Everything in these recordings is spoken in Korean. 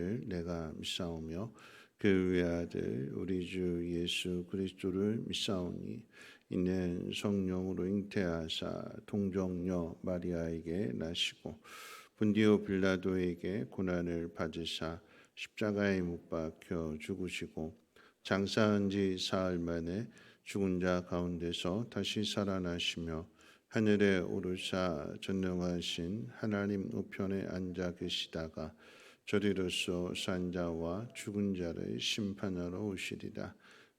내가 믿사오며 그 외아들 우리 주 예수 그리스도를 믿사오니 이는 성령으로 잉태하사 동정녀 마리아에게 나시고 본디오 빌라도에게 고난을 받으사 십자가에 못 박혀 죽으시고 장사한 지 사흘 만에 죽은 자 가운데서 다시 살아나시며 하늘에 오르사 전능하신 하나님 우편에 앉아 계시다가 저리로서 산 자와 죽은 자를 심판하러 오시리라.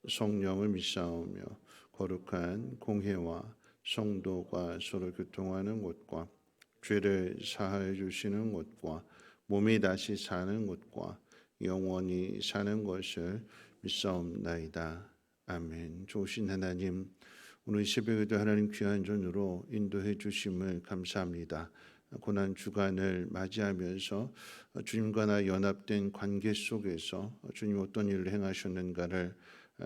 성령을 믿사오며 거룩한 공회와 성도가 서로 교통하는 곳과 죄를 사하여 주시는 곳과 몸이 다시 사는 곳과 영원히 사는 것을 믿사옵나이다. 아멘. 좋으신 하나님, 오늘 새벽에도 하나님 귀한 전으로 인도해 주심을 감사합니다. 고난 주간을 맞이하면서 주님과 나 연합된 관계 속에서 주님 어떤 일을 행하셨는가를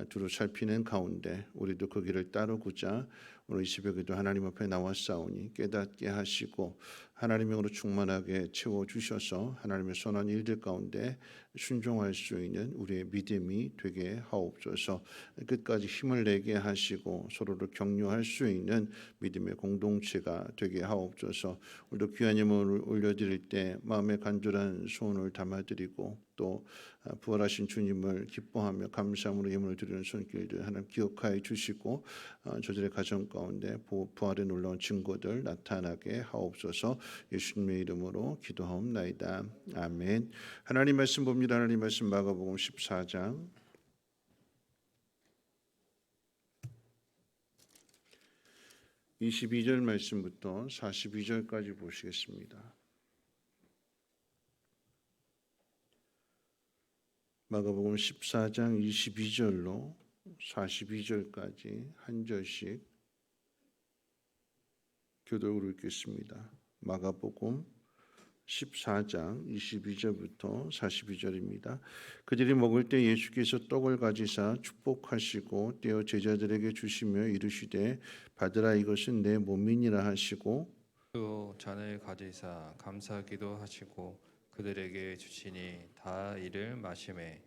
두루 살피는 가운데 우리도 그 길을 따르고자 오늘 이 새벽에도 하나님 앞에 나왔사오니 깨닫게 하시고 하나님으로 충만하게 채워주셔서 하나님의 선한 일들 가운데 순종할 수 있는 우리의 믿음이 되게 하옵소서. 끝까지 힘을 내게 하시고 서로를 격려할 수 있는 믿음의 공동체가 되게 하옵소서. 우리도 귀한 예물을 올려드릴 때 마음의 간절한 소원을 담아드리고 또 부활하신 주님을 기뻐하며 감사함으로 예물을 드리는 손길들 하나님 기억하여 주시고 저들의 가정 가운데 부활의 놀라운 증거들 나타나게 하옵소서. 예수님의 이름으로 기도하옵나이다. 아멘. 하나님 말씀 봅니다. 하나님 말씀 마가복음 14장 22절 말씀부터 42절까지 보시겠습니다. 마가복음 14장 22절로 42절까지 한 절씩 교독으로 읽겠습니다. 마가복음 14장 22절부터 42절입니다. 그들이 먹을 때 예수께서 떡을 가지사 축복하시고 떼어 제자들에게 주시며 이르시되 받으라 이것은 내 몸이니라 하시고 또 잔을 가지사 감사기도 하시고 그들에게 주시니 다 이를 마시매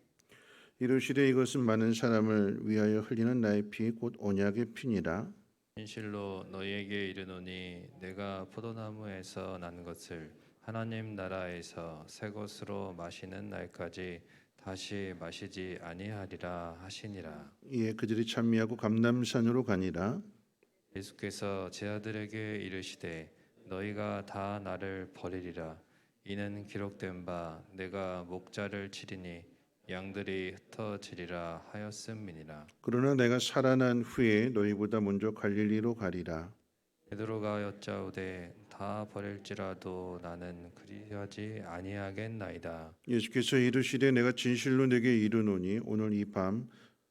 이르시되 이것은 많은 사람을 위하여 흘리는 나의 피 곧 언약의 피니라. 진실로 너희에게 이르노니 내가 포도나무에서 난 것을 하나님 나라에서 새 것으로 마시는 날까지 다시 마시지 아니하리라 하시니라. 이에 그들이 찬미하고 감람산으로 가니라. 예수께서 제 아들에게 이르시되 너희가 다 나를 버리리라. 이는 기록된 바 내가 목자를 치리니 양들이 흩어지리라 하였음이니라. 그러나 내가 살아난 후에 너희보다 먼저 갈릴리로 가리라. 베드로가 여짜오되 다 버릴지라도 나는 그리하지 아니하겠나이다. 예수께서 이르시되 내가 진실로 내게 이르노니 오늘 이 밤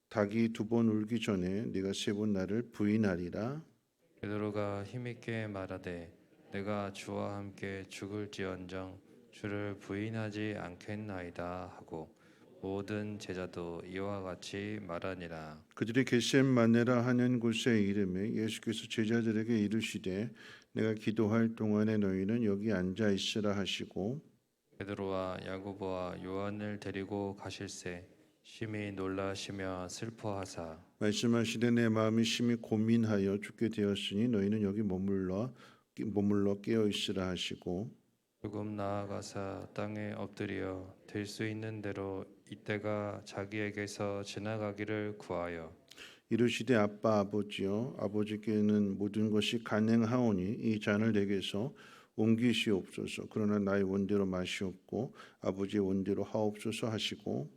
닭이 두 번 울기 전에 네가 세 번 나를 부인하리라. 베드로가 힘있게 말하되 내가 주와 함께 죽을지언정 주를 부인하지 않겠나이다 하고 모든 제자도 이와 같이 말하니라. 그들이 겟셋마네라 하는 곳에 이름에 예수께서 제자들에게 이르시되 내가 기도할 동안에 너희는 여기 앉아 있으라 하시고 베드로와 야고보와 요한을 데리고 가실새 심히 놀라시며 슬퍼하사 말씀하시되 내 마음이 심히 고민하여 죽게 되었으니 너희는 여기 머물러 깨어 있으라 하시고 조금 나아가사 땅에 엎드려 될 수 있는 대로 이때가 자기에게서 지나가기를 구하여 이르시되 아빠 아버지여 아버지께는 모든 것이 가능하오니 이 잔을 내게서 옮기시옵소서. 그러나 나의 원대로 마시옵고 아버지의 원대로 하옵소서 하시고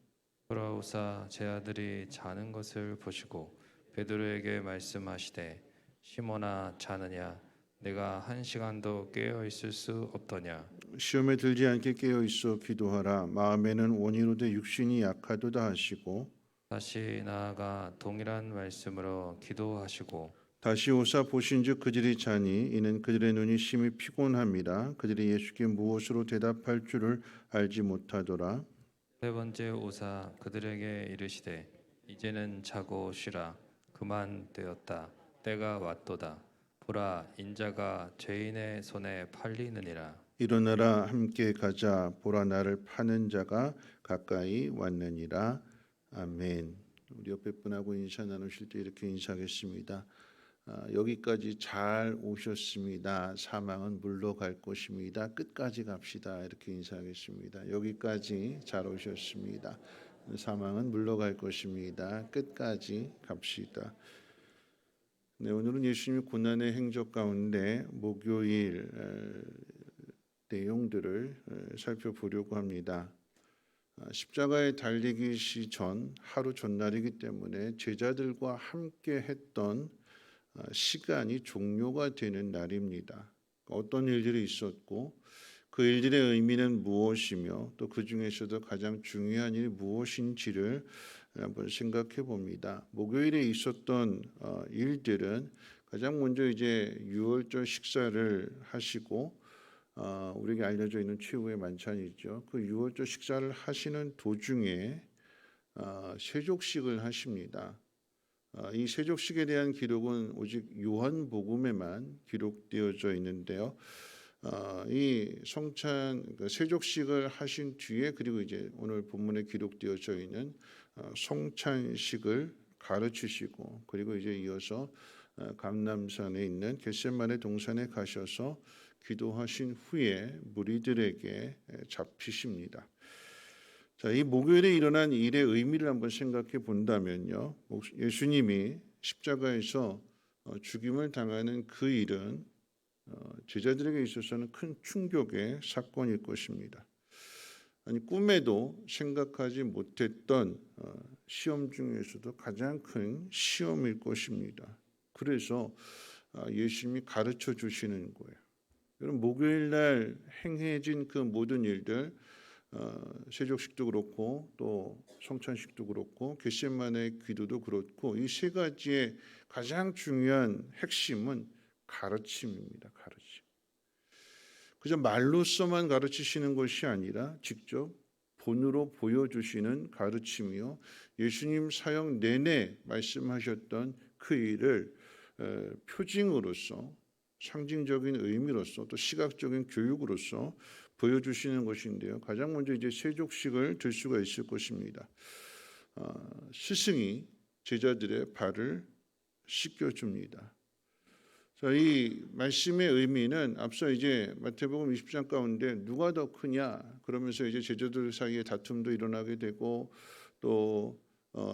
돌아오사 제 아들이 자는 것을 보시고 베드로에게 말씀하시되 시몬아 자느냐 내가 한 시간도 깨어 있을 수 없더냐. 시험에 들지 않게 깨어 있어 기도하라. 마음에는 원이로되 육신이 약하도다 하시고 다시 나아가 동일한 말씀으로 기도하시고 다시 오사 보신즉 그들이 자니 이는 그들의 눈이 심히 피곤함이라. 그들이 예수께 무엇으로 대답할 줄을 알지 못하더라. 세 번째 오사 그들에게 이르시되 이제는 자고 쉬라. 그만 되었다. 때가 왔도다. 보라 인자가 죄인의 손에 팔리느니라. 일어나라 함께 가자 보라 나를 파는 자가 가까이 왔느니라. 아멘. 우리 옆에 분하고 인사 나누실 때 이렇게 인사하겠습니다. 여기까지 잘 오셨습니다. 사망은 물러갈 것입니다. 끝까지 갑시다. 이렇게 인사하겠습니다. 여기까지 잘 오셨습니다. 사망은 물러갈 것입니다. 끝까지 갑시다. 네, 오늘은 예수님의 고난의 행적 가운데 목요일 내용들을 살펴보려고 합니다. 십자가에 달리기 전 하루 전날이기 때문에 제자들과 함께 했던 시간이 종료가 되는 날입니다. 어떤 일들이 있었고 그 일들의 의미는 무엇이며 또 그 중에서도 가장 중요한 일이 무엇인지를 한번 생각해 봅니다. 목요일에 있었던 일들은 가장 먼저 이제 유월절 식사를 하시고 우리에게 알려져 있는 최후의 만찬이죠. 그 유월절 식사를 하시는 도중에 세족식을 하십니다. 이 세족식에 대한 기록은 오직 요한복음에만 기록되어져 있는데요. 이 성찬 세족식을 하신 뒤에 그리고 이제 오늘 본문에 기록되어져 있는 성찬식을 가르치시고 그리고 이제 이어서 감람산에 있는 겟세마네 동산에 가셔서 기도하신 후에 무리들에게 잡히십니다. 자, 이 목요일에 일어난 일의 의미를 한번 생각해 본다면요. 예수님이 십자가에서 죽임을 당하는 그 일은 제자들에게 있어서는 큰 충격의 사건일 것입니다. 아니 꿈에도 생각하지 못했던 시험 중에서도 가장 큰 시험일 것입니다. 그래서 예수님이 가르쳐 주시는 거예요. 여러분 목요일 날 행해진 그 모든 일들 세족식도 그렇고 또 성찬식도 그렇고 겟세마네 기도도 그렇고 이 세 가지의 가장 중요한 핵심은 가르침입니다. 가르침. 그저 말로서만 가르치시는 것이 아니라 직접 본으로 보여주시는 가르침이요. 예수님 사역 내내 말씀하셨던 그 일을 표징으로서 상징적인 의미로서 또 시각적인 교육으로서 보여주시는 것인데요. 가장 먼저 이제 세족식을 들 수가 있을 것입니다. 스승이 제자들의 발을 씻겨줍니다. 자, 이 말씀의 의미는 앞서 이제 마태복음 20장 가운데 누가 더 크냐 그러면서 이제 제자들 사이에 다툼도 일어나게 되고 또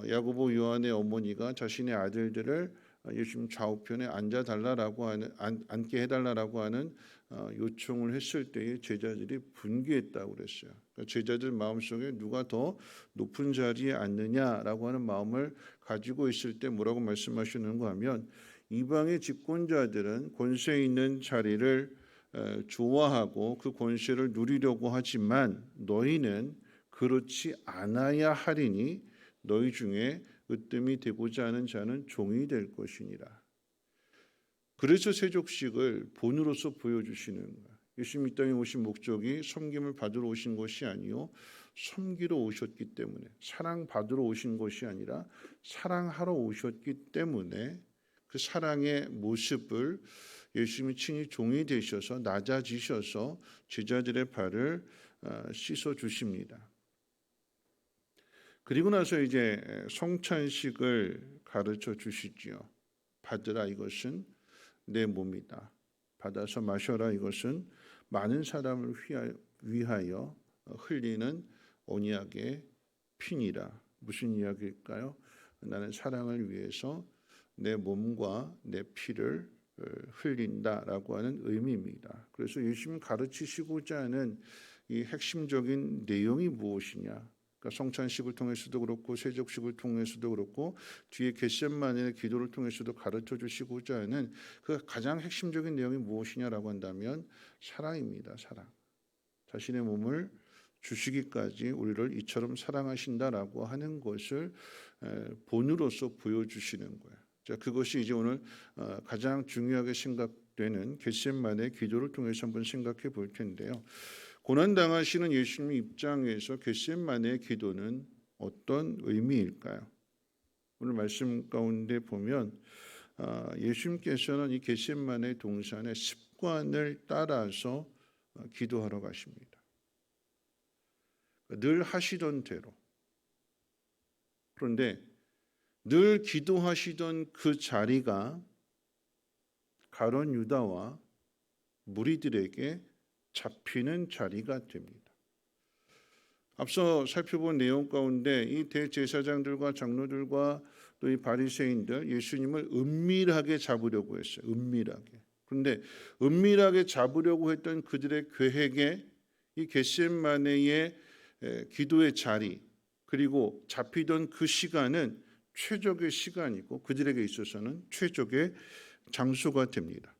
야고보 요한의 어머니가 자신의 아들들을 예수님 좌우편에 앉아달라라고 하는 앉게 해달라라고 하는 요청을 했을 때에 제자들이 분개했다고 그랬어요. 그러니까 제자들 마음속에 누가 더 높은 자리에 앉느냐라고 하는 마음을 가지고 있을 때 뭐라고 말씀하시는가 하면 이방의 집권자들은 권세 있는 자리를 좋아하고 그 권세를 누리려고 하지만 너희는 그렇지 않아야 하리니 너희 중에 으뜸이 되고자 하는 자는 종이 될 것이니라. 그래서 세족식을 본으로서 보여주시는 거예요. 예수님 이 땅에 오신 목적이 섬김을 받으러 오신 것이 아니요 섬기러 오셨기 때문에 사랑받으러 오신 것이 아니라 사랑하러 오셨기 때문에 그 사랑의 모습을 예수님이 친히 종이 되셔서 낮아지셔서 제자들의 발을 씻어 주십니다. 그리고 나서 이제 성찬식을 가르쳐 주시지요. 받으라 이것은 내 몸이다. 받아서 마셔라 이것은 많은 사람을 위하여 흘리는 언약의 피니라. 무슨 이야기일까요? 나는 사랑을 위해서 내 몸과 내 피를 흘린다라고 하는 의미입니다. 그래서 예수님 가르치시고자 하는 이 핵심적인 내용이 무엇이냐? 그러니까 성찬식을 통해서도 그렇고 세족식을 통해서도 그렇고 뒤에 겟세마네 기도를 통해서도 가르쳐 주시고자 하는 그 가장 핵심적인 내용이 무엇이냐라고 한다면 사랑입니다. 사랑. 자신의 몸을 주시기까지 우리를 이처럼 사랑하신다라고 하는 것을 본으로서 보여주시는 거예요. 자, 그것이 이제 오늘 가장 중요하게 생각되는 겟세마네 기도를 통해서 한번 생각해 볼 텐데요. 고난 당하시는 예수님 입장에서 겟세마네 기도는 어떤 의미일까요? 오늘 말씀 가운데 보면 예수님께서는 이 겟세마네 동산의 습관을 따라서 기도하러 가십니다. 늘 하시던 대로. 그런데 늘 기도하시던 그 자리가 가룟 유다와 무리들에게 잡히는 자리가 됩니다. 앞서 살펴본 내용 가운데 이 대제사장들과 장로들과 또 이 바리새인들 예수님을 은밀하게 잡으려고 했어요. 은밀하게. 그런데 은밀하게 잡으려고 했던 그들의 계획에 이 겟세마네의 기도의 자리 그리고 잡히던 그 시간은 최적의 시간이고 그들에게 있어서는 최적의 장소가 됩니다.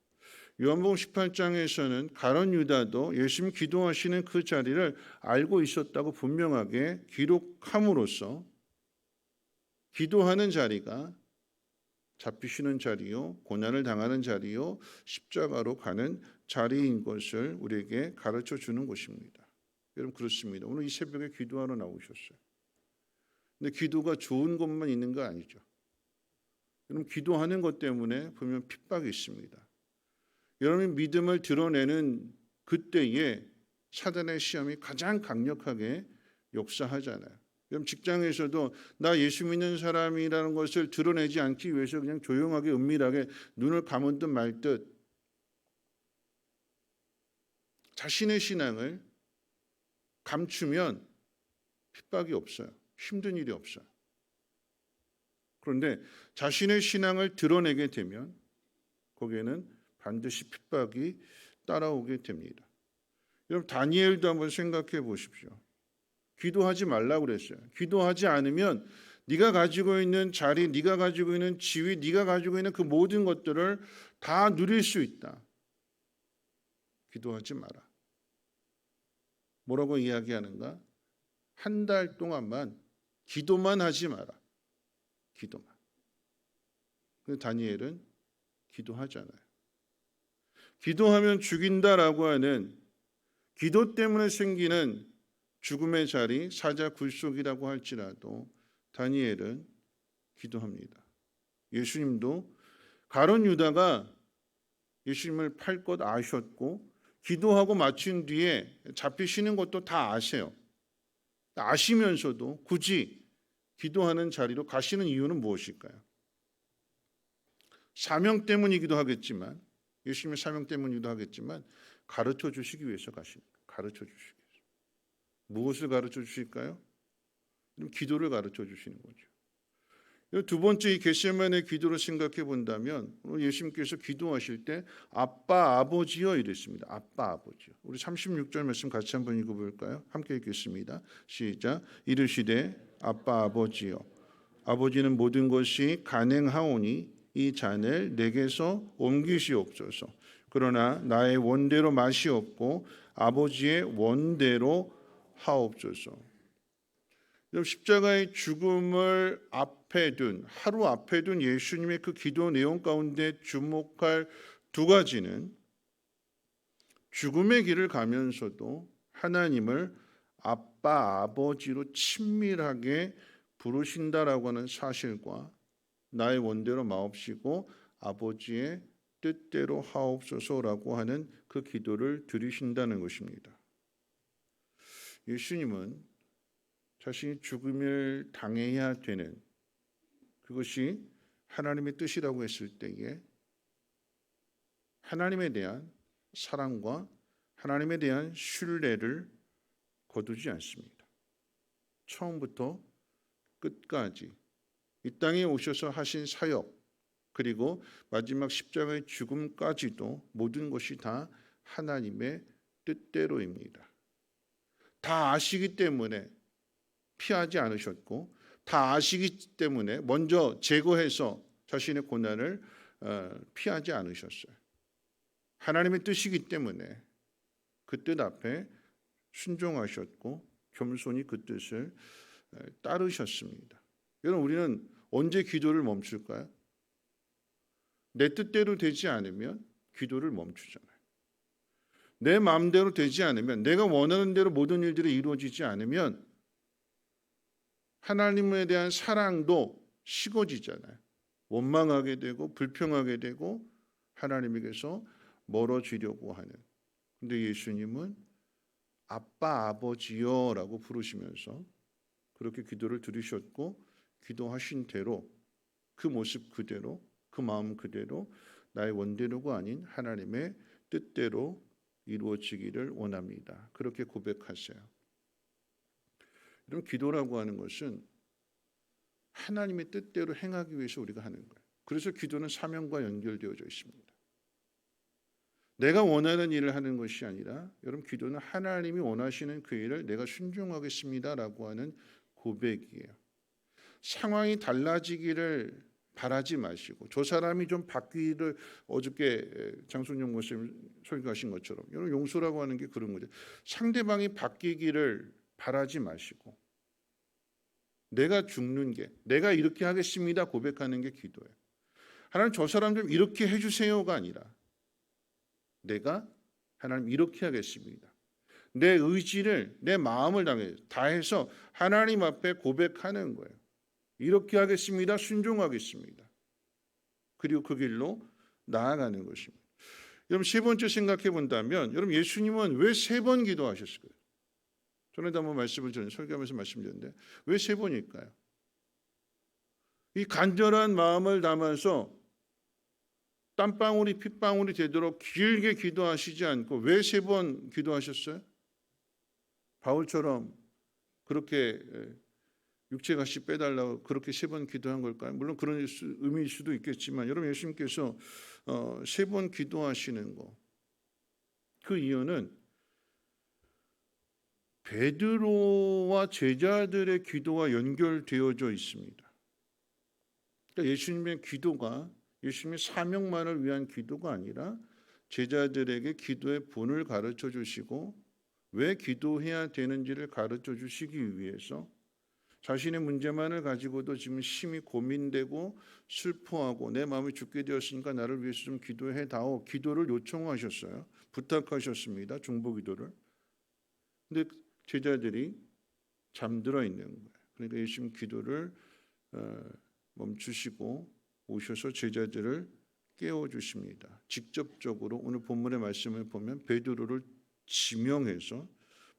요한복음 18장에서는 가룟 유다도 예수님 기도하시는 그 자리를 알고 있었다고 분명하게 기록함으로써 기도하는 자리가 잡히시는 자리요, 고난을 당하는 자리요, 십자가로 가는 자리인 것을 우리에게 가르쳐 주는 것입니다. 여러분 그렇습니다. 오늘 이 새벽에 기도하러 나오셨어요. 근데 기도가 좋은 것만 있는 거 아니죠. 여러분 기도하는 것 때문에 보면 핍박이 있습니다. 여러분의 믿음을 드러내는 그때에 사단의 시험이 가장 강력하게 역사하잖아요. 여러분 직장에서도 나 예수 믿는 사람이라는 것을 드러내지 않기 위해서 그냥 조용하게 은밀하게 눈을 감은 듯 말 듯 자신의 신앙을 감추면 핍박이 없어요. 힘든 일이 없어요. 그런데 자신의 신앙을 드러내게 되면 거기에는 반드시 핍박이 따라오게 됩니다. 여러분 다니엘도 한번 생각해 보십시오. 기도하지 말라고 그랬어요. 기도하지 않으면 네가 가지고 있는 자리, 네가 가지고 있는 지위, 네가 가지고 있는 그 모든 것들을 다 누릴 수 있다. 기도하지 마라. 뭐라고 이야기하는가? 한 달 동안만 기도만 하지 마라. 기도만. 근데 다니엘은 기도하잖아요. 기도하면 죽인다라고 하는 기도 때문에 생기는 죽음의 자리, 사자 굴속이라고 할지라도 다니엘은 기도합니다. 예수님도 가룟 유다가 예수님을 팔 것 아셨고 기도하고 마친 뒤에 잡히시는 것도 다 아세요. 아시면서도 굳이 기도하는 자리로 가시는 이유는 무엇일까요? 사명 때문이기도 하겠지만 예수님의 사명 때문이기도 하겠지만 가르쳐 주시기 위해서 가십니다. 가르쳐 주시기 위해서. 무엇을 가르쳐 주실까요? 기도를 가르쳐 주시는 거죠. 두 번째 이 겟세마네 기도를 생각해 본다면 오늘 예수님께서 기도하실 때 아빠 아버지여 이랬습니다. 아빠 아버지여. 우리 36절 말씀 같이 한번 읽어볼까요? 함께 읽겠습니다. 시작. 이르시되 아빠 아버지여 아버지는 모든 것이 가능하오니 이 잔을 내게서 옮기시옵소서. 그러나 나의 원대로 마시옵고 아버지의 원대로 하옵소서. 십자가의 죽음을 앞에 둔 하루 앞에 둔 예수님의 그 기도 내용 가운데 주목할 두 가지는 죽음의 길을 가면서도 하나님을 아빠 아버지로 친밀하게 부르신다라고 하는 사실과 나의 원대로 마옵시고 아버지의 뜻대로 하옵소서라고 하는 그 기도를 드리신다는 것입니다. 예수님은 자신이 죽음을 당해야 되는 그것이 하나님의 뜻이라고 했을 때에 하나님에 대한 사랑과 하나님에 대한 신뢰를 거두지 않습니다. 처음부터 끝까지 이 땅에 오셔서 하신 사역 그리고 마지막 십자가의 죽음까지도 모든 것이 다 하나님의 뜻대로입니다. 다 아시기 때문에 피하지 않으셨고 다 아시기 때문에 먼저 제거해서 자신의 고난을 피하지 않으셨어요. 하나님의 뜻이기 때문에 그 뜻 앞에 순종하셨고 겸손히 그 뜻을 따르셨습니다. 여러분 우리는 언제 기도를 멈출까요? 내 뜻대로 되지 않으면 기도를 멈추잖아요. 내 마음대로 되지 않으면 내가 원하는 대로 모든 일들이 이루어지지 않으면 하나님에 대한 사랑도 식어지잖아요. 원망하게 되고 불평하게 되고 하나님에게서 멀어지려고 하는 근데 예수님은 아빠 아버지여라고 부르시면서 그렇게 기도를 들으셨고 기도하신 대로 그 모습 그대로 그 마음 그대로 나의 원대로가 아닌 하나님의 뜻대로 이루어지기를 원합니다. 그렇게 고백하세요. 이런 기도라고 하는 것은 하나님의 뜻대로 행하기 위해서 우리가 하는 거예요. 그래서 기도는 사명과 연결되어져 있습니다. 내가 원하는 일을 하는 것이 아니라 여러분 기도는 하나님이 원하시는 그 일을 내가 순종하겠습니다라고 하는 고백이에요. 상황이 달라지기를 바라지 마시고 저 사람이 좀 바뀌기를 어저께 장순영 목사님 설교하신 것처럼 여러분 용서라고 하는 게 그런 거죠. 상대방이 바뀌기를 바라지 마시고 내가 죽는 게 내가 이렇게 하겠습니다 고백하는 게 기도예요. 하나님 저 사람 좀 이렇게 해주세요가 아니라 내가 하나님 이렇게 하겠습니다. 내 의지를 내 마음을 다해서 하나님 앞에 고백하는 거예요. 이렇게 하겠습니다. 순종하겠습니다. 그리고 그 길로 나아가는 것입니다. 여러분 세 번째 생각해 본다면 여러분 예수님은 왜 세 번 기도하셨을까요? 전에도 한번 말씀을 전에 설교하면서 말씀드렸는데 왜 세 번일까요? 이 간절한 마음을 담아서 땀방울이 핏방울이 되도록 길게 기도하시지 않고 왜 세 번 기도하셨어요? 바울처럼 그렇게 육체같이 빼달라고 그렇게 세 번 기도한 걸까요? 물론 그런 의미일 수도 있겠지만 여러분 예수님께서 세 번 기도하시는 거 그 이유는 베드로와 제자들의 기도와 연결되어져 있습니다. 그러니까 예수님의 기도가 예수님의 사명만을 위한 기도가 아니라 제자들에게 기도의 본을 가르쳐 주시고 왜 기도해야 되는지를 가르쳐 주시기 위해서 자신의 문제만을 가지고도 지금 심히 고민되고 슬퍼하고 내 마음이 죽게 되었으니까 나를 위해서 좀 기도해 다오. 기도를 요청하셨어요. 부탁하셨습니다. 중보 기도를. 근데 제자들이 잠들어 있는 거예요. 그러니까 예수님 기도를 멈추시고 오셔서 제자들을 깨워주십니다. 직접적으로 오늘 본문의 말씀을 보면 베드로를 지명해서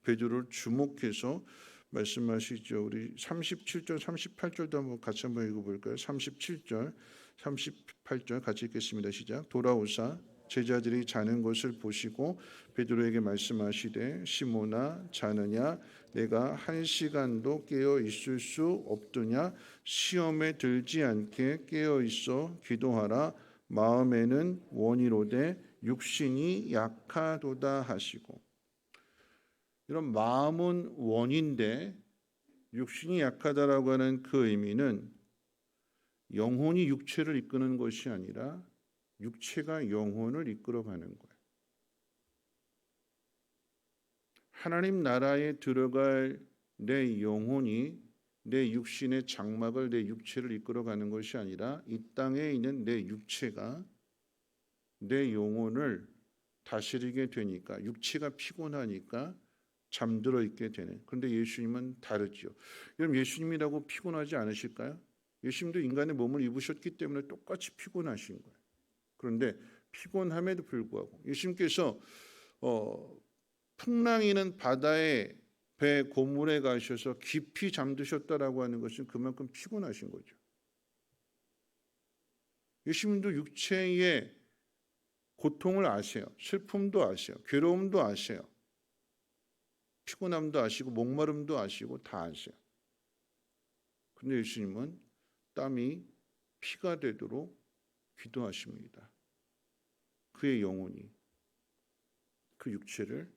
베드로를 주목해서 말씀하시죠. 우리 37절, 38절도 한번 같이 한번 읽어볼까요? 37절, 38절 같이 읽겠습니다. 시작. 돌아오사 제자들이 자는 것을 보시고 베드로에게 말씀하시되 시몬아 자느냐 내가 한 시간도 깨어 있을 수 없더냐 시험에 들지 않게 깨어 있어 기도하라 마음에는 원이로되 육신이 약하도다 하시고 이런 마음은 원인데 육신이 약하다라고 하는 그 의미는 영혼이 육체를 이끄는 것이 아니라 육체가 영혼을 이끌어가는 거예요. 하나님 나라에 들어갈 내 영혼이 내 육신의 장막을 내 육체를 이끌어가는 것이 아니라 이 땅에 있는 내 육체가 내 영혼을 다스리게 되니까 육체가 피곤하니까 잠들어 있게 되는. 그런데 예수님은 다르죠. 여러분 예수님이라고 피곤하지 않으실까요? 예수님도 인간의 몸을 입으셨기 때문에 똑같이 피곤하신 거예요. 그런데 피곤함에도 불구하고 예수님께서 풍랑이는 바다의 배 고물에 가셔서 깊이 잠드셨다라고 하는 것은 그만큼 피곤하신 거죠. 예수님도 육체의 고통을 아세요. 슬픔도 아세요. 괴로움도 아세요. 피곤함도 아시고 목마름도 아시고 다 아세요. 근데 예수님은 땀이 피가 되도록 기도하십니다. 그의 영혼이 그 육체를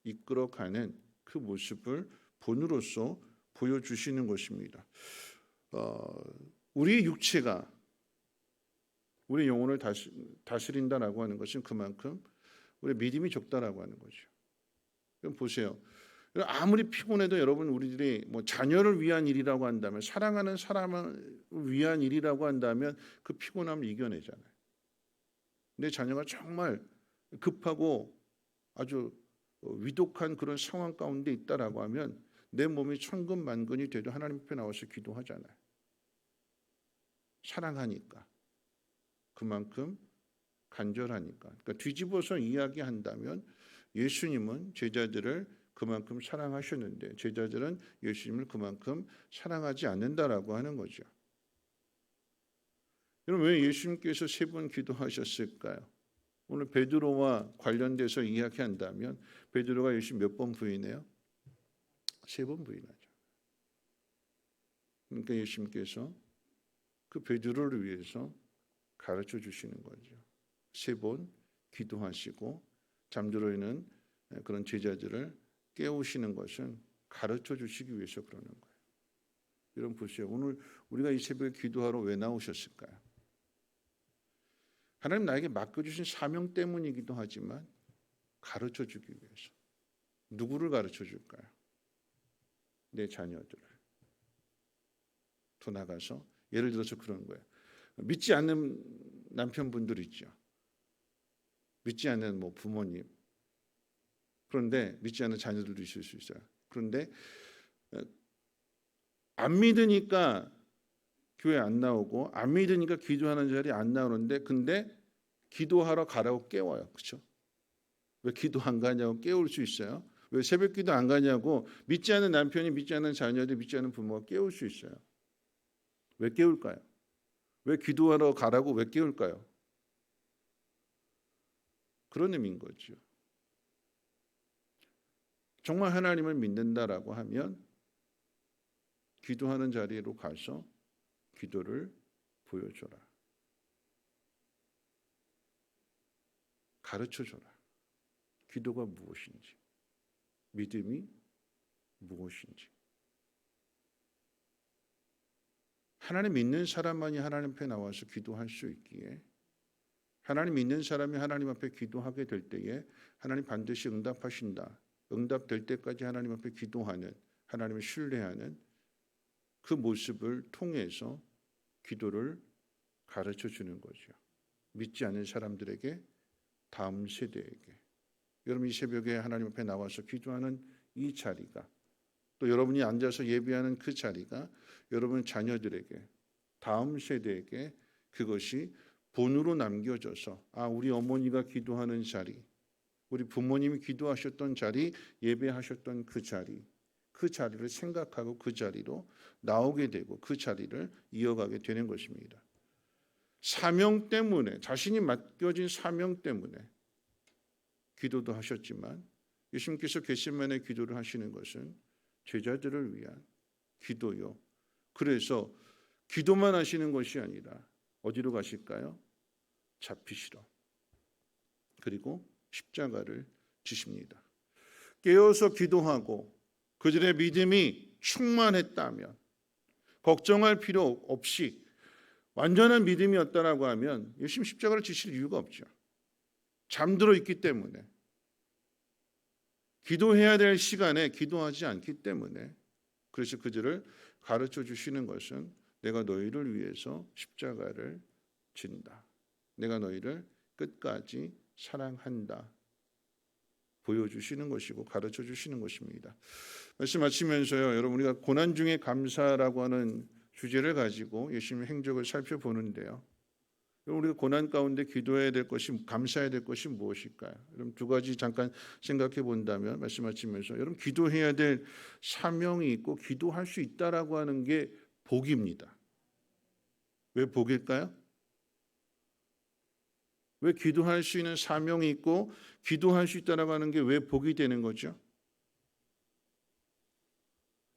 이끌어가는 그 모습을 본으로서 보여주시는 것입니다. 우리의 육체가 우리 영혼을 다스린다라고 하는 것은 그만큼 우리 믿음이 적다라고 하는 거죠. 그럼 보세요. 아무리 피곤해도 여러분 우리들이 뭐 자녀를 위한 일이라고 한다면 사랑하는 사람을 위한 일이라고 한다면 그 피곤함을 이겨내잖아요. 내 자녀가 정말 급하고 아주 위독한 그런 상황 가운데 있다라고 하면 내 몸이 천근만근이 돼도 하나님 앞에 나와서 기도하잖아요. 사랑하니까. 그만큼 간절하니까. 그러니까 뒤집어서 이야기한다면 예수님은 제자들을 그만큼 사랑하셨는데 제자들은 예수님을 그만큼 사랑하지 않는다라고 하는 거죠. 여러분, 왜 예수님께서 3번 기도하셨을까요? 오늘 베드로와 관련돼서 이야기한다면 베드로가 예수님 몇 번 부인해요? 3번 부인하죠. 그러니까 예수님께서 그 베드로를 위해서 가르쳐 주시는 거죠. 3번 기도하시고 잠들어 있는 그런 제자들을 깨우시는 것은 가르쳐 주시기 위해서 그러는 거예요. 여러분 보세요. 오늘 우리가 이 새벽에 기도하러 왜 나오셨을까요? 하나님 나에게 맡겨주신 사명 때문이기도 하지만 가르쳐 주기 위해서. 누구를 가르쳐 줄까요? 내 자녀들을. 더 나가서 예를 들어서 그런 거예요. 믿지 않는 남편분들 있죠. 믿지 않는 부모님. 그런데 믿지 않는 자녀들도 있을 수 있어요. 그런데 안 믿으니까 교회 안 나오고 안 믿으니까 기도하는 자리에 안 나오는데 근데 기도하러 가라고 깨워요. 그렇죠? 왜 기도 안 가냐고 깨울 수 있어요. 왜 새벽 기도 안 가냐고 믿지 않는 남편이 믿지 않는 자녀들 믿지 않는 부모가 깨울 수 있어요. 왜 깨울까요? 왜 기도하러 가라고 왜 깨울까요? 그런 의미인 거죠. 정말 하나님을 믿는다라고 하면 기도하는 자리로 가서 기도를 보여줘라. 가르쳐줘라. 기도가 무엇인지, 믿음이 무엇인지. 하나님 믿는 사람만이 하나님 앞에 나와서 기도할 수 있기에 하나님 믿는 사람이 하나님 앞에 기도하게 될 때에 하나님 반드시 응답하신다. 응답될 때까지 하나님 앞에 기도하는, 하나님을 신뢰하는 그 모습을 통해서 기도를 가르쳐 주는 거죠. 믿지 않는 사람들에게, 다음 세대에게. 여러분 이 새벽에 하나님 앞에 나와서 기도하는 이 자리가, 또 여러분이 앉아서 예배하는 그 자리가 여러분 자녀들에게, 다음 세대에게 그것이 본으로 남겨져서 우리 어머니가 기도하는 자리, 우리 부모님이 기도하셨던 자리, 예배하셨던 그 자리를 생각하고 그 자리로 나오게 되고 그 자리를 이어가게 되는 것입니다. 사명 때문에, 자신이 맡겨진 사명 때문에 기도도 하셨지만 예수님께서 겟세마네 기도를 하시는 것은 제자들을 위한 기도요. 그래서 기도만 하시는 것이 아니라 어디로 가실까요? 잡히시러. 그리고 십자가를 지십니다. 깨어서 기도하고 그들의 믿음이 충만했다면 걱정할 필요 없이 완전한 믿음이었다라고 하면 예수님 십자가를 지실 이유가 없죠. 잠들어 있기 때문에, 기도해야 될 시간에 기도하지 않기 때문에, 그래서 그들을 가르쳐 주시는 것은 내가 너희를 위해서 십자가를 진다. 내가 너희를 끝까지 사랑한다. 보여주시는 것이고 가르쳐 주시는 것입니다. 말씀 마치면서요. 여러분 우리가 고난 중에 감사라고 하는 주제를 가지고 예수님의 행적을 살펴보는데요. 우리가 고난 가운데 기도해야 될 것이, 감사해야 될 것이 무엇일까요? 여러분 두 가지 잠깐 생각해 본다면 말씀하시면서 여러분 기도해야 될 사명이 있고 기도할 수 있다라고 하는 게 복입니다. 왜 복일까요? 왜 기도할 수 있는 사명이 있고 기도할 수 있다라고 하는 게 왜 복이 되는 거죠?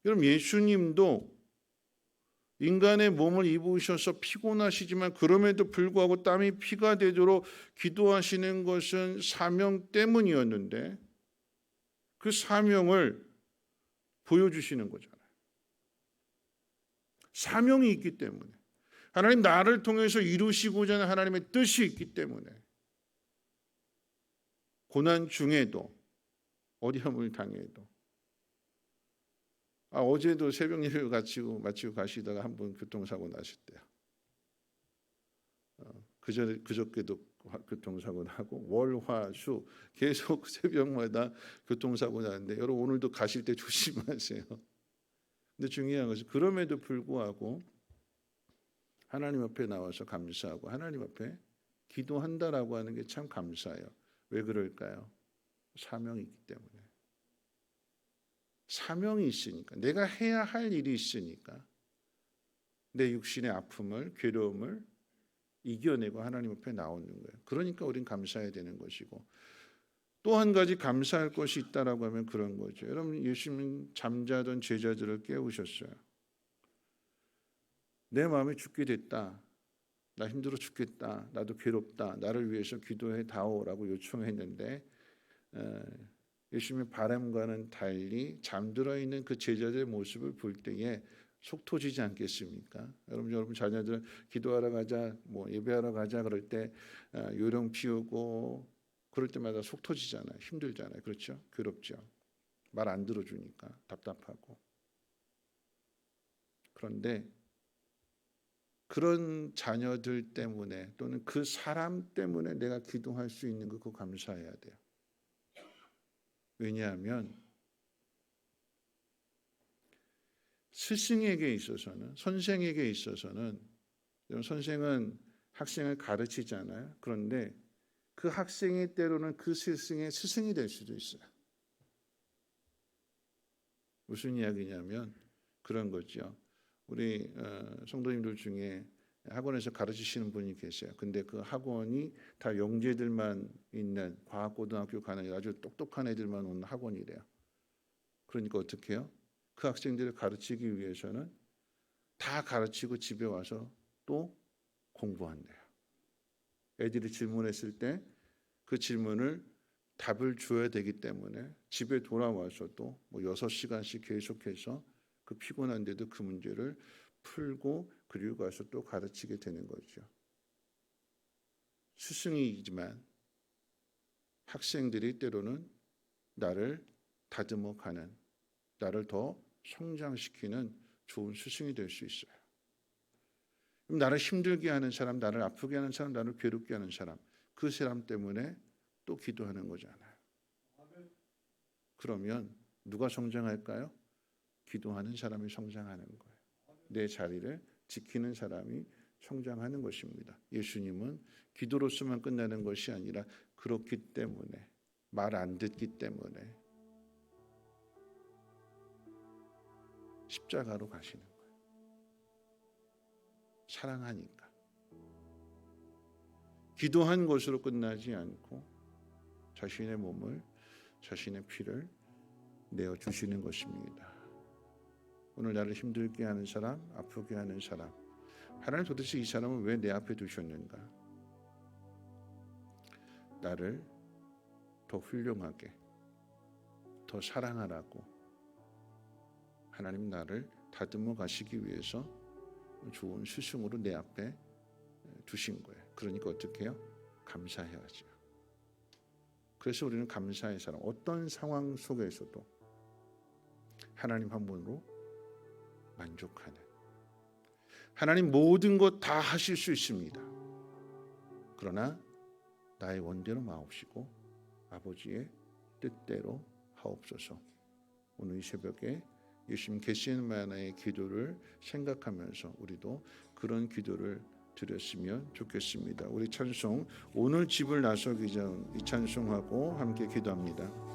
여러분 예수님도 인간의 몸을 입으셔서 피곤하시지만 그럼에도 불구하고 땀이 피가 되도록 기도하시는 것은 사명 때문이었는데 그 사명을 보여주시는 거잖아요. 사명이 있기 때문에, 하나님 나를 통해서 이루시고자 하는 하나님의 뜻이 있기 때문에 고난 중에도 어려움을 당해도, 어제도 새벽 예배 마치고 가시다가 한 분 교통사고 나셨대요. 그저께도 교통사고 나고 월, 화, 수 계속 새벽마다 교통사고 나는데 여러분 오늘도 가실 때 조심하세요. 근데 중요한 것은 그럼에도 불구하고 하나님 앞에 나와서 감사하고 하나님 앞에 기도한다라고 하는 게 참 감사해요. 왜 그럴까요? 사명이 있기 때문에. 사명이 있으니까, 내가 해야 할 일이 있으니까 내 육신의 아픔을, 괴로움을 이겨내고 하나님 앞에 나오는 거예요. 그러니까 우린 감사해야 되는 것이고, 또 한 가지 감사할 것이 있다라고 하면 그런 거죠. 여러분, 예수님 잠자던 제자들을 깨우셨어요. 내 마음이 죽게 됐다, 나 힘들어 죽겠다, 나도 괴롭다, 나를 위해서 기도해 다오라고 요청했는데 예수님의 바람과는 달리 잠들어 있는 그 제자들의 모습을 볼 때에 속 터지지 않겠습니까? 여러분 자녀들 기도하러 가자, 뭐 예배하러 가자 그럴 때 요령 피우고 그럴 때마다 속 터지잖아요. 힘들잖아요. 그렇죠? 괴롭죠. 말 안 들어주니까 답답하고. 그런데 그런 자녀들 때문에 또는 그 사람 때문에 내가 기도할 수 있는 거, 그거 감사해야 돼요. 왜냐하면 스승에게 있어서는, 선생에게 있어서는, 선생은 학생을 가르치잖아요. 그런데 그 학생이 때로는 그 스승의 스승이 될 수도 있어요. 무슨 이야기냐면 그런 거죠. 우리 성도님들 중에 학원에서 가르치시는 분이 계세요. 근데 그 학원이 다 영재들만 있는 과학고등학교 가는 아주 똑똑한 애들만 오는 학원이래요. 그러니까 어떻게 해요? 그 학생들을 가르치기 위해서는 다 가르치고 집에 와서 또 공부한대요. 애들이 질문했을 때 그 질문을 답을 줘야 되기 때문에 집에 돌아와서도 뭐 6시간씩 계속해서 그 피곤한데도 그 문제를 풀고 그리고 가서 또 가르치게 되는 거죠. 스승이지만 학생들이 때로는 나를 다듬어 가는, 나를 더 성장시키는 좋은 스승이 될 수 있어요. 그럼 나를 힘들게 하는 사람, 나를 아프게 하는 사람, 나를 괴롭게 하는 사람, 그 사람 때문에 또 기도하는 거잖아요. 그러면 누가 성장할까요? 기도하는 사람이 성장하는 거예요. 내 자리를 지키는 사람이 성장하는 것입니다. 예수님은 기도로서만 끝나는 것이 아니라 그렇기 때문에, 말 안 듣기 때문에 십자가로 가시는 거예요. 사랑하니까. 기도한 것으로 끝나지 않고 자신의 몸을, 자신의 피를 내어주시는 것입니다. 오늘 나를 힘들게 하는 사람, 아프게 하는 사람, 하나님 도대체 이 사람을 왜 내 앞에 두셨는가? 나를 더 훌륭하게, 더 사랑하라고 하나님 나를 다듬어 가시기 위해서 좋은 스승으로 내 앞에 두신 거예요. 그러니까 어떻게 해요? 감사해야죠. 그래서 우리는 감사의 사람, 어떤 상황 속에서도 하나님 한 분으로 만족하는, 하나님 모든 것 다 하실 수 있습니다. 그러나 나의 원대로 마옵시고 아버지의 뜻대로 하옵소서. 오늘 이 새벽에 예수님 계시는 만화의 기도를 생각하면서 우리도 그런 기도를 드렸으면 좋겠습니다. 우리 찬송, 오늘 집을 나서기 전 이 찬송하고 함께 기도합니다.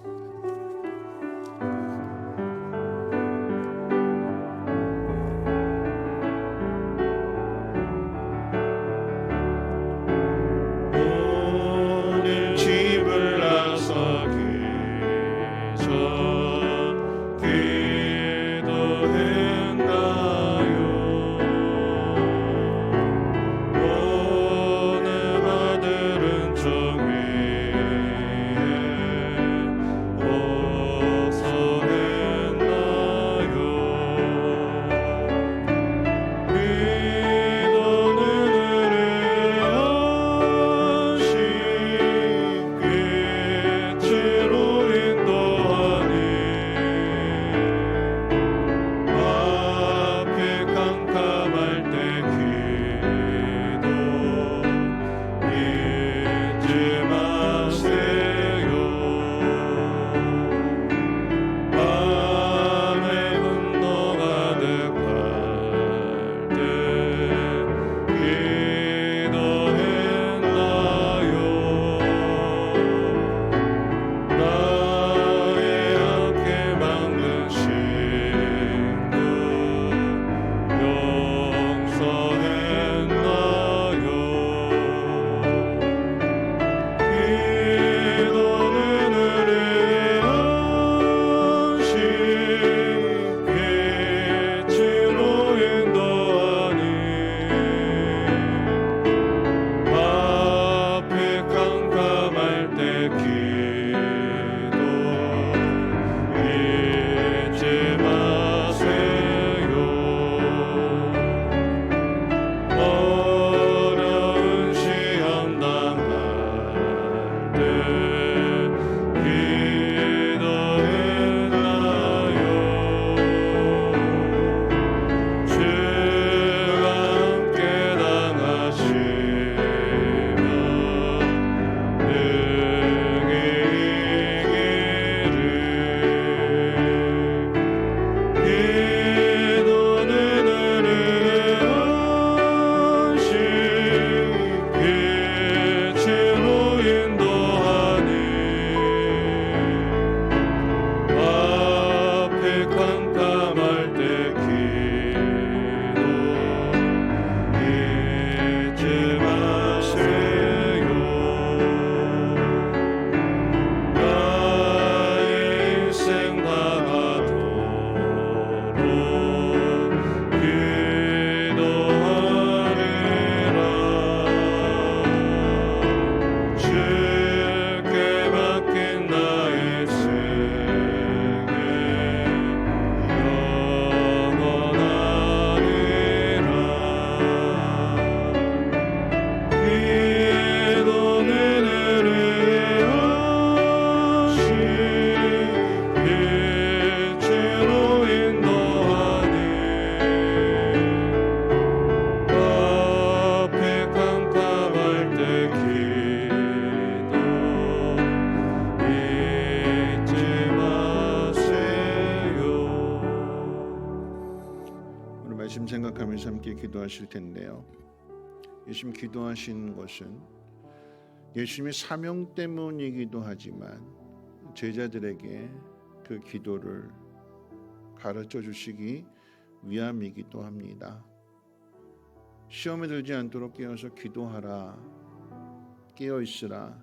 말씀 생각하면서 함께 기도하실 텐데요. 예수님 기도하신 것은 예수님의 사명 때문이기도 하지만 제자들에게 그 기도를 가르쳐 주시기 위함이기도 합니다. 시험에 들지 않도록 깨어서 기도하라, 깨어 있으라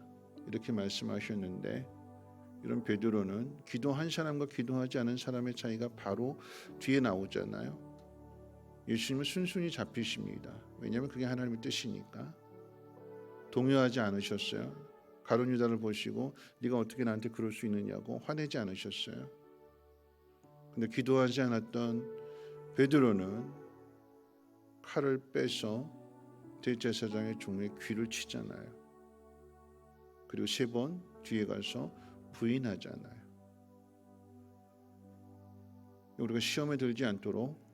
이렇게 말씀하셨는데, 이런 베드로는 기도한 사람과 기도하지 않은 사람의 차이가 바로 뒤에 나오잖아요. 예수님은 순순히 잡히십니다. 왜냐하면 그게 하나님의 뜻이니까. 동요하지 않으셨어요. 가룟 유다를 보시고 네가 어떻게 나한테 그럴 수 있느냐고 화내지 않으셨어요. 근데 기도하지 않았던 베드로는 칼을 빼서 대제사장의 종의 귀를 치잖아요. 그리고 3번 뒤에 가서 부인하잖아요. 우리가 시험에 들지 않도록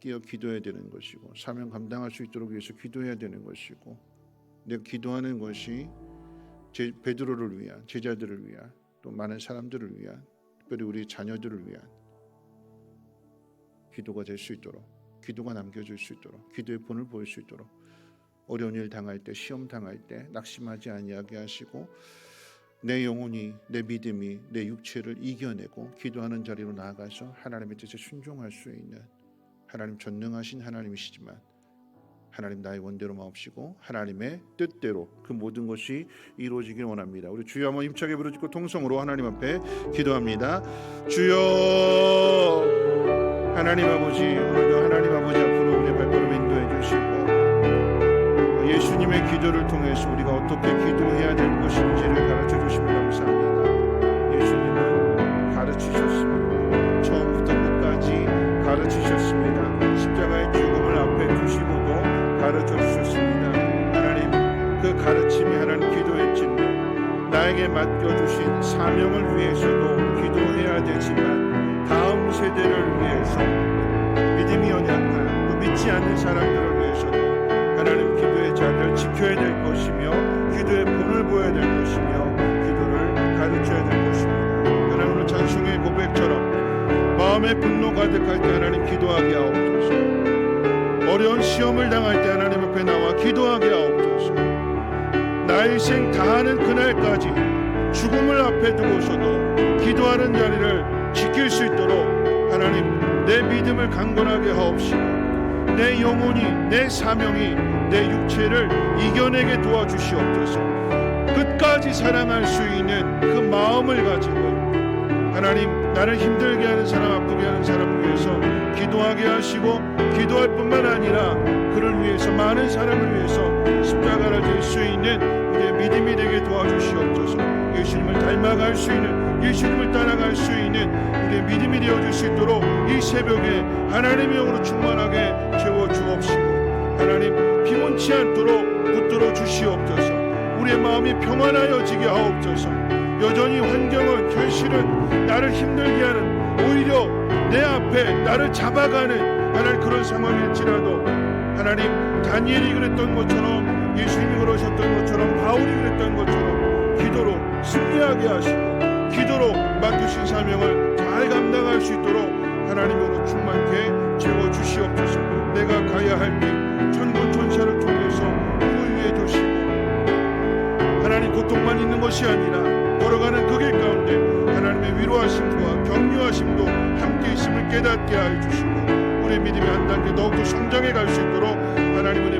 끼어 기도해야 되는 것이고, 사명 감당할 수 있도록 위해서 기도해야 되는 것이고, 내가 기도하는 것이 베드로를 위한, 제자들을 위한, 또 많은 사람들을 위한, 특별히 우리 자녀들을 위한 기도가 될 수 있도록, 기도가 남겨질 수 있도록, 기도의 본을 보일 수 있도록, 어려운 일 당할 때, 시험 당할 때 낙심하지 아니하게 하시고, 내 영혼이, 내 믿음이 내 육체를 이겨내고 기도하는 자리로 나아가서 하나님의 뜻에 순종할 수 있는, 하나님 전능하신 하나님이시지만 하나님 나의 원대로 마옵시고 하나님의 뜻대로 그 모든 것이 이루어지길 원합니다. 우리 주여 한번 힘차게 부르짖고 통성으로 하나님 앞에 기도합니다. 주여, 하나님 아버지, 오늘도 하나님 아버지 앞으로 우리의 발걸음 인도해 주시고, 예수님의 기도를 통해서 우리가 어떻게 기도해야 될 것인지를 가르쳐 주시면 감사합니다. 예수님은 가르치셨습니다. 처음부터 끝까지 가르치셨습니다. 십자가의 죽음을 앞에 두시고도 가르쳐 주셨습니다. 하나님, 그 가르침이 하나님 기도의 진리, 나에게 맡겨주신 사명을 위해서도 기도해야 되지만 다음 세대를 위해서, 믿음이 연약한 또 믿지 않는 사람들을 위해서도 하나님 기도의 자리를 지켜야 될 것이며, 기도의 본을 보여야 될 것이며, 기도를 가르쳐야 될 것입니다. 하나님, 오늘 찬송의 고백처럼 마음의 분노 가득할 때 하나님 기도하게 하옵소서. 어려운 시험을 당할 때 하나님 앞에 나와 기도하게 하옵소서. 나의 인생 다하는 그날까지 죽음을 앞에 두고서도 기도하는 자리를 지킬 수 있도록 하나님 내 믿음을 강건하게 하옵시고, 내 영혼이, 내 사명이 내 육체를 이겨내게 도와주시옵소서. 끝까지 사랑할 수 있는 그 마음을 가지고 하나님, 나를 힘들게 하는 사람, 아프게 하는 사람을 위해서 기도하게 하시고, 기도할 뿐만 아니라 그를 위해서, 많은 사람을 위해서 십자가를 질 수 있는 우리의 믿음이 되게 도와주시옵소서. 예수님을 닮아갈 수 있는, 예수님을 따라갈 수 있는 우리의 믿음이 되어줄 수 있도록 이 새벽에 하나님의 영으로 충만하게 채워주옵시고, 하나님 피곤치 않도록 붙들어 주시옵소서. 우리의 마음이 평안하여지게 하옵소서. 여전히 환경은, 현실은 나를 힘들게 하는, 오히려 내 앞에 나를 잡아가는 하나님 그런 상황일지라도, 하나님 다니엘이 그랬던 것처럼, 예수님이 그러셨던 것처럼, 바울이 그랬던 것처럼 기도로 승리하게 하시고, 기도로 맡기신 사명을 잘 감당할 수 있도록 하나님으로 충만케 채워주시옵소서. 내가 가야 할 길, 천군 천사를 통해서 그 위에 두시고, 하나님 고통만 있는 것이 아니라 걸어가는 그 길 가운데 하나님의 위로하심과 격려하심도 함께 있음을 깨닫게 하여 주시고, 우리의 믿음이 한 단계 더욱더 성장해 갈 수 있도록 하나님 은혜